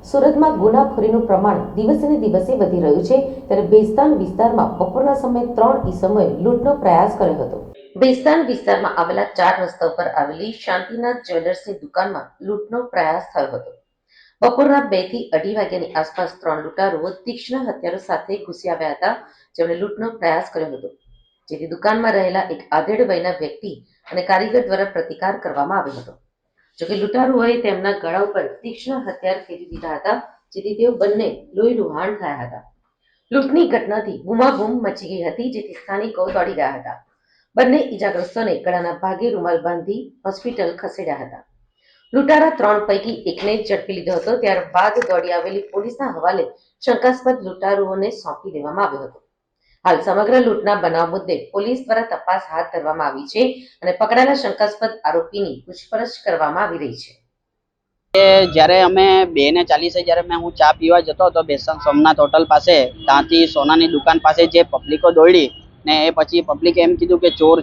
સુરતમાં ગુનાખોરીનું પ્રમાણ દિવસે ને દિવસે વધી રહ્યું છે ત્યારે બેસ્તાન વિસ્તારમાં બપોરના સમયે 3 ઈસમોએ લૂંટનો પ્રયાસ કર્યો હતો। બેસ્તાન વિસ્તારમાં આવેલા 4 રસ્તા ઉપર આવેલી શાંતિનાથ જ્વેલર્સની દુકાનમાં લૂંટનો પ્રયાસ થયો હતો। બપોરના 2 થી 2:30 વાગ્યાની આસપાસ 3 લૂંટારુઓ તીક્ષ્ણ હથિયારો સાથે ઘૂસી આવ્યા હતા, જેમણે લૂંટનો પ્રયાસ કર્યો હતો, જેથી દુકાનમાં રહેલા એક આધેડ વયના વ્યક્તિ અને કારીગર દ્વારા પ્રતિકાર કરવામાં આવ્યો હતો। જોકે લૂંટારુઓએ તેમના ગળા ઉપર તીક્ષ્ણ હથિયાર ફેરી દીધા હતા, જેથી તેઓ બંને લોહી લુહાણ થયા હતા। લૂંટની ઘટનાથી બૂમાબૂમ મચી ગઈ હતી, જેથી સ્થાનિકો દોડી ગયા હતા। બંને ઈજાગ્રસ્તોને ગળાના ભાગે રૂમાલ બાંધી હોસ્પિટલ ખસેડ્યા હતા। લૂંટારા 3 પૈકી એકને ઝડપી લીધો હતો, ત્યારબાદ દોડી આવેલી પોલીસના હવાલે શંકાસ્પદ લૂંટારુઓને સોંપી દેવામાં આવ્યો હતો। હાલ સમગ્ર લૂંટના બનાવ મુદ્દે પોલીસ દ્વારા તપાસ હાથ ધરવામાં આવી છે અને પકડાયેલા શંકાસ્પદ આરોપીની પૂછપરછ કરવામાં આવી રહી છે। જ્યારે અમે 2:40 જ્યારે હું ચા પીવા જતો હતો બેસ્તાન સોમનાથ હોટલ પાસે, ત્યાંથી સોનાની દુકાન પાસે જે પબ્લિકો દોડી ને એ પછી પબ્લિકે એમ કીધું કે ચોર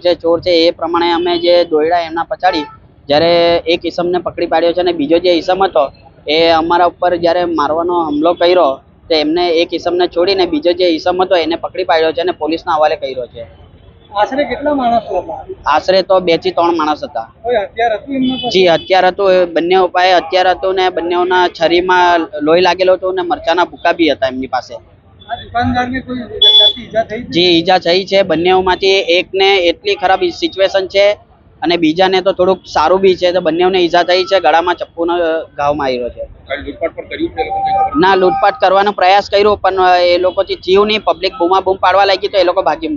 છે, એ પ્રમાણે અમે જે દોડ્યા એમના પછાડી જ્યારે એક ઈસમને પકડી પાડ્યો છે અને બીજો જે ઈસમ હતો એ અમારા ઉપર જ્યારે મારવાનો હુમલો કર્યો તો એમને એક ઈસમને છોડીને બીજો જે ઈસમ હતો એને પકડી પાડ્યો છે અને પોલીસના હવાલે કર્યો છે। આશરે કેટલા માણસ હતા? આશરે તો 2 થી 3 માણસ હતા। કોઈ હથિયાર હતું એમના પાસે? જી હથિયાર હતું, બંને ઉપાય હથિયાર હતું ને બંનેઓના છરીમાં લોહી લાગેલો હતો ને મરચાના ભૂકા બી હતા એમની પાસે। આ દુકાનદારને કોઈ ઈજા થઈ? જી ઈજા થઈ છે, બંનેઓમાંથી એકને એટલી ખરાબ સિચ્યુએશન છે અને બીજાને તો થોડુંક સારું બી છે, તો બંનેઓને ઈજા થઈ છે, ગળામાં ચપ્પુનો ઘાવ માર્યો છે। ના, લૂંટપાટ કરવાનો પ્રયાસ કર્યો પણ એ લોકોથી જીવ નહીં, પબ્લિક બૂમાબૂમ પાડવા લાગી તો એ લોકો ભાગી